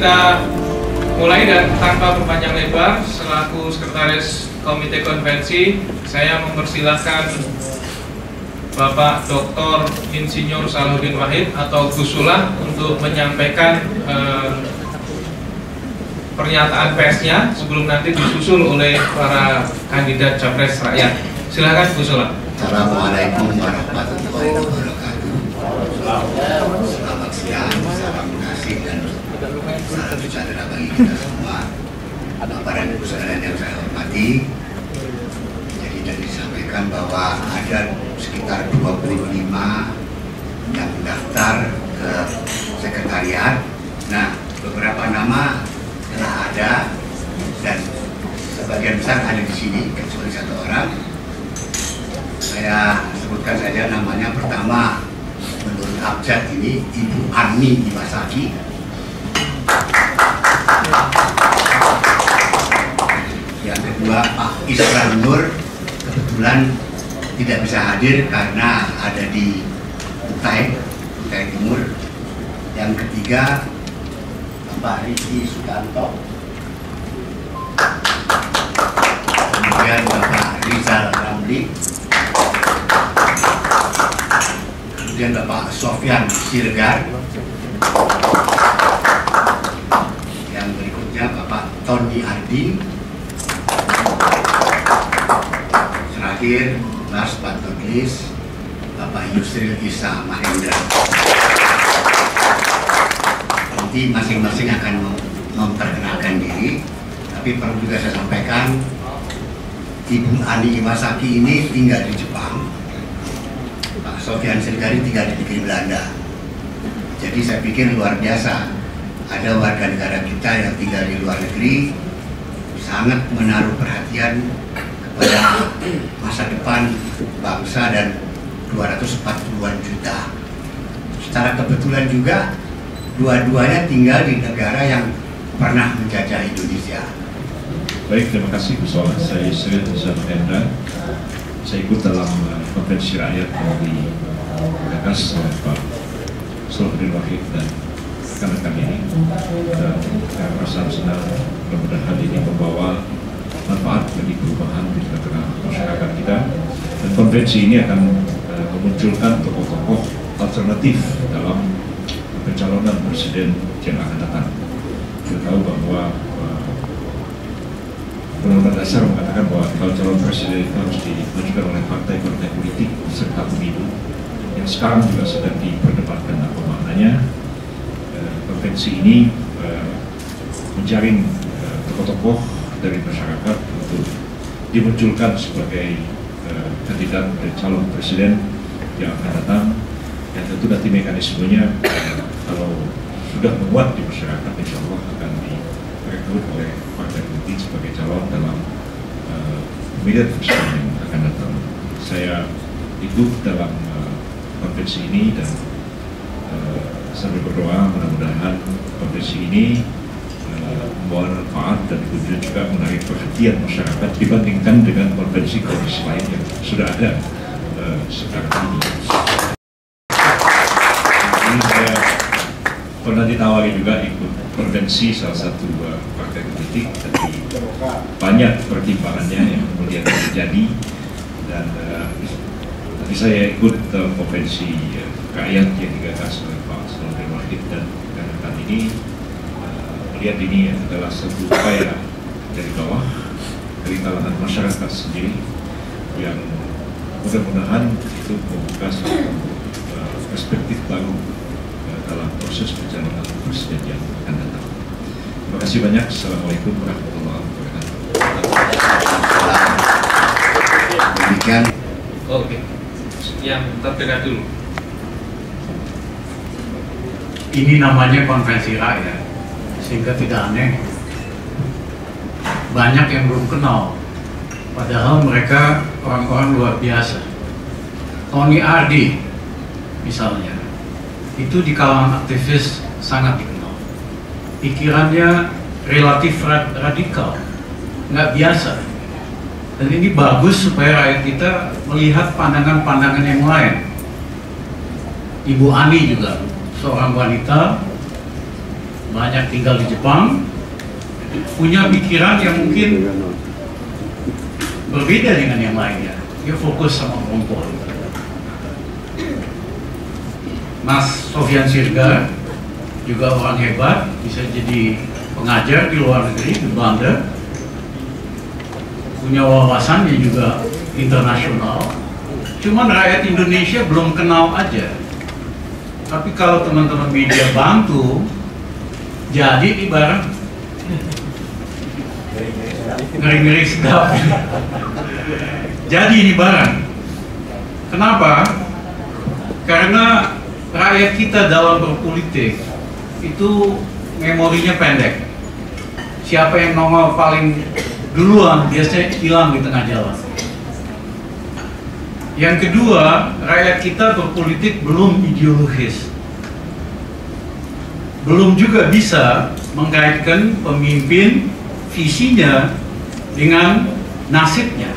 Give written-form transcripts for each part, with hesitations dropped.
kita mulai, dan tanpa berpanjang lebar, selaku Sekretaris Komite Konvensi, saya mempersilahkan Bapak Dr. Insinyur Salahuddin Wahid atau Gus Sulah untuk menyampaikan pernyataan persnya sebelum nanti disusul oleh para kandidat Capres rakyat. Silakan Gus Sulah. Assalamualaikum warahmatullahi wabarakatuh. Selamat siang, salam kasih dan salam sejahtera bagi kita semua. Bapak dan Ibu sekalian yang saya hormati, jadi tadi disampaikan bahwa ada sekitar 25 yang mendaftar ke sekretariat. Nah, beberapa nama telah ada dan sebagian besar ada di sini, kecuali satu orang. Saya sebutkan saja namanya. Pertama, menurut abjad ini Ibu Ani Iwasaki. Yang kedua, Pak Isra Nur, kebetulan tidak bisa hadir karena ada di Kutai Timur. Yang ketiga, Bapak Riki Sukanto. Kemudian Bapak Rizal Ramli. Kemudian Bapak Sofyan Siregar. Yang berikutnya Bapak Tony Ardi. Terakhir, last but not least, Bapak Yusril Isa Mahendra. Nanti masing-masing akan memperkenalkan diri, tapi perlu juga saya sampaikan, Ibu Ani Iwasaki ini tinggal di Jepang. Pak Sofyan Siregar tinggal di negeri Belanda. Jadi saya pikir luar biasa, ada warga negara kita yang tinggal di luar negeri sangat menaruh perhatian kepada masa depan bangsa dan 240-an juta. Secara kebetulan juga dua-duanya tinggal di negara yang pernah menjajah Indonesia. Baik, terima kasih Gus Sulah. Saya Yusril Isa Mahendra. Saya ikut dalam konvensi rakyat yang digagas oleh Pak Salahuddin Wahid dan rekan-rekan ini. Dan saya merasa senang, mudah-mudahan ini membawa manfaat bagi perubahan di tengah masyarakat kita. Dan konvensi ini akan memunculkan tokoh-tokoh alternatif dalam pencalonan presiden yang akan datang. Kita tahu bahwa Undang-Undang Dasar mengatakan bahwa kalau calon presiden itu harus dimajukan oleh partai-partai politik serta pemilu, yang sekarang juga sedang diperdebatkan apa maknanya. Konvensi ini menjaring tokoh-tokoh dari masyarakat untuk dimunculkan sebagai kandidat dan calon presiden yang akan datang. Yang tentu nanti mekanismenya kalau sudah menguat di masyarakat, insya Allah akan direkrut oleh partai politik sebagai calon dalam pemilihan presiden yang akan datang. Saya ikut dalam konvensi ini dan sambil berdoa mudah-mudahan konvensi ini membawa manfaat dan kemudian juga menarik perhatian masyarakat dibandingkan dengan konvensi-konvensi lain yang sudah ada sekarang ini. Saya pernah ditawari juga ikut konvensi salah satu partai politik, tapi banyak pertimbangannya yang kemudian terjadi. Dan tadi saya ikut konvensi rakyat yang digagas oleh Pak Salahuddin Wahid dan rekan-rekan ini. Melihat ini adalah satu upaya dari bawah, dari kalangan masyarakat sendiri, yang mudah-mudahan itu membuka suatu perspektif baru dalam proses pencalonan presiden yang akan datang. Terima kasih banyak. Assalamualaikum warahmatullahi wabarakatuh. Demikian. Oke, yang terdekat dulu. Ini namanya konvensi rakyat, sehingga tidak aneh banyak yang belum kenal, padahal mereka orang-orang luar biasa. Tony Ardi misalnya, itu di kalangan aktivis sangat dikenal. Pikirannya relatif radikal, nggak biasa. Dan ini bagus supaya rakyat kita melihat pandangan-pandangan yang lain. Ibu Ani juga seorang wanita banyak tinggal di Jepang, punya pikiran yang mungkin berbeda dengan yang lainnya. Dia fokus sama perempuan. Mas Sofian Siregar juga orang hebat, bisa jadi pengajar di luar negeri, di Belanda, punya wawasan yang juga internasional. Cuman rakyat Indonesia belum kenal aja. Tapi kalau teman-teman media bantu, jadi ini barang ngeri-ngeri sedap. Jadi ini barang. Kenapa? Karena rakyat kita dalam berpolitik itu memorinya pendek. Siapa yang nongol paling duluan biasanya hilang di tengah jalan. Yang kedua, rakyat kita berpolitik belum ideologis. Belum juga bisa mengaitkan pemimpin visinya dengan nasibnya.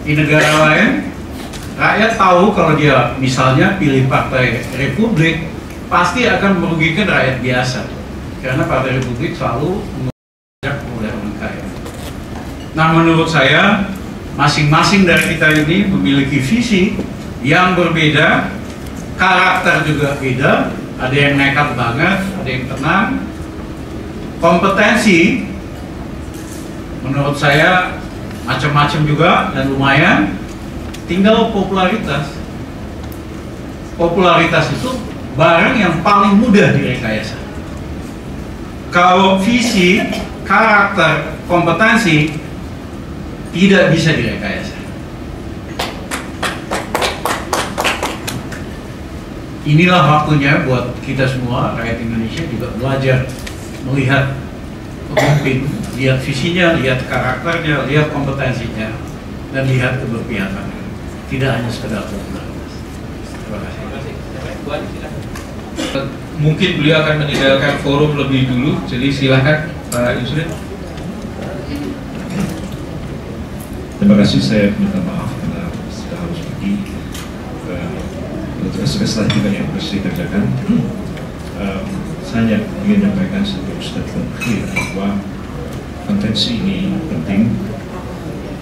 Di negara lain, rakyat tahu kalau dia misalnya pilih Partai Republik pasti akan merugikan rakyat biasa, karena Partai Republik selalu mengajak oleh orang kaya. Nah, menurut saya masing-masing dari kita ini memiliki visi yang berbeda, karakter juga beda. Ada yang nekat banget, ada yang tenang. Kompetensi menurut saya macam-macam juga dan lumayan. Tinggal popularitas. Popularitas itu barang yang paling mudah direkayasa. Kalau visi, karakter, kompetensi tidak bisa direkayasa. Inilah waktunya buat kita semua, rakyat Indonesia juga belajar melihat pemimpin, lihat visinya, lihat karakternya, lihat kompetensinya, dan lihat keberpihakannya. Tidak hanya sekedar popularitas. Terima kasih. Mungkin beliau akan meninggalkan forum lebih dulu, jadi silakan Pak Yusril. Terima kasih, saya minta maaf karena sudah harus pergi. Tugas-tugas lain juga yang harus dikerjakan. Saya ingin menyampaikan satu statement clear bahwa konvensi ini penting,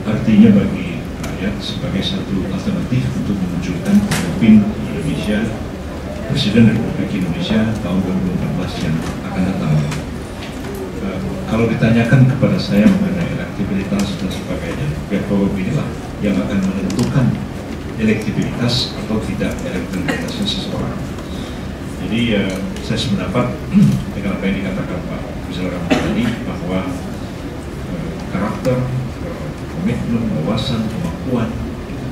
artinya bagi rakyat sebagai satu alternatif untuk memunculkan pemimpin Indonesia, Presiden Republik Indonesia tahun 2014 yang akan datang. Kalau ditanyakan kepada saya mengenai elektabilitas dan sebagainya, ya forum inilah yang akan menentukan elektabilitas atau tidak elektabilitasnya seseorang. Jadi saya sependapat dengan apa yang dikatakan Pak Rizal Ramli tadi, bahwa karakter, komitmen, wawasan, kemampuan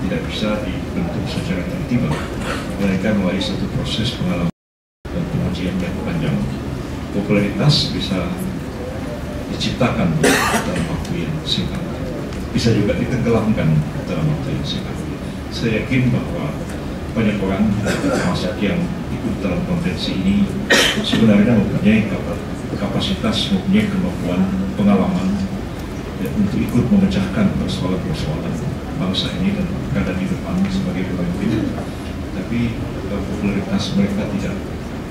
tidak bisa dibentuk secara tiba-tiba, melainkan melalui satu proses pengalaman dan pengujian yang panjang. Popularitas bisa diciptakan dalam waktu yang singkat, bisa juga ditenggelamkan dalam waktu yang singkat. Saya yakin bahwa banyak orang, termasuk yang ikut dalam konvensi ini, sebenarnya mempunyai kapasitas, mempunyai kemampuan, pengalaman untuk ikut memecahkan persoalan-persoalan bangsa ini dan berada di depan sebagai pemimpin. Tapi popularitas mereka tidak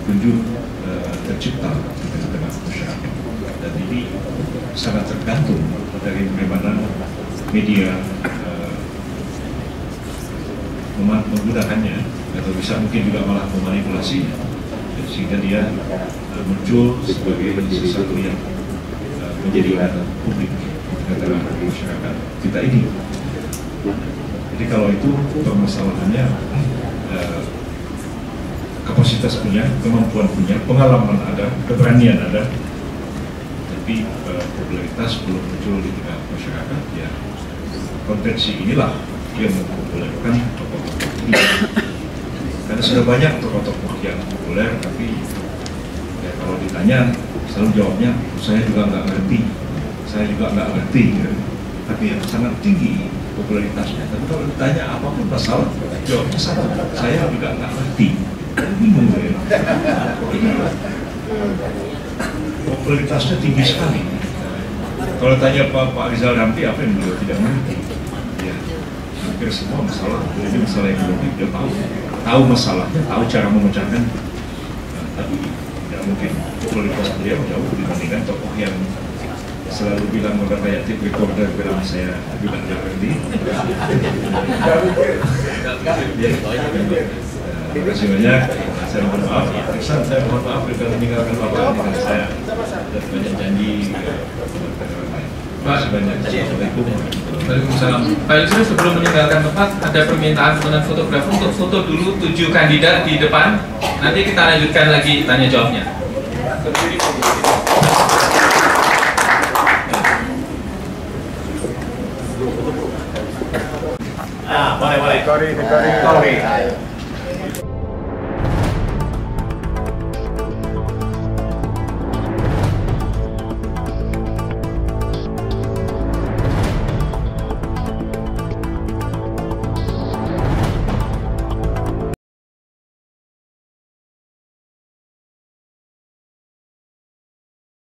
kunjung tercipta di tengah-tengah masyarakat. Dan ini sangat tergantung dari bagaimana media menggunakannya, atau bisa mungkin juga malah memanipulasinya, sehingga dia muncul sebagai sesuatu yang menjadi perhatian publik di tengah-tengah masyarakat kita ini. Jadi kalau itu permasalahannya, kapasitas punya, kemampuan punya, pengalaman ada, keberanian ada, tapi popularitas belum muncul di tengah masyarakat, ya konvensi inilah yang mempopulerkan tokoh-tokoh ini. Karena sudah banyak tokoh-tokoh yang populer, tapi ya, kalau ditanya selalu jawabnya, saya juga nggak ngerti, saya juga nggak ngerti, ya. Tapi yang sangat tinggi popularitasnya. Tapi kalau ditanya apapun masalah, jawabnya sama, saya juga nggak ngerti. Bingung ya. Popularitasnya tinggi sekali. Kalau tanya Pak Rizal Ramli, apa yang beliau tidak mengerti? Ya, hampir semua masalah, ini masalah ekonomi dia tahu masalahnya, tahu cara memecahkan, tapi tidak mungkin popularitas beliau jauh dibandingkan tokoh yang selalu bilang udah kayak tape recorder bilang saya bilang berhenti. Terima kasih banyak. Saya mohon maaf. Saya mohon maaf bila meninggalkan Bapak dengan saya dan banyak janji. Terima kasih banyak. Assalamualaikum. Waalaikumsalam. Pak Yusri, sebelum meninggalkan tempat ada permintaan dengan fotografer untuk foto dulu 7 kandidat di depan. Nanti kita lanjutkan lagi tanya jawabnya. Boleh.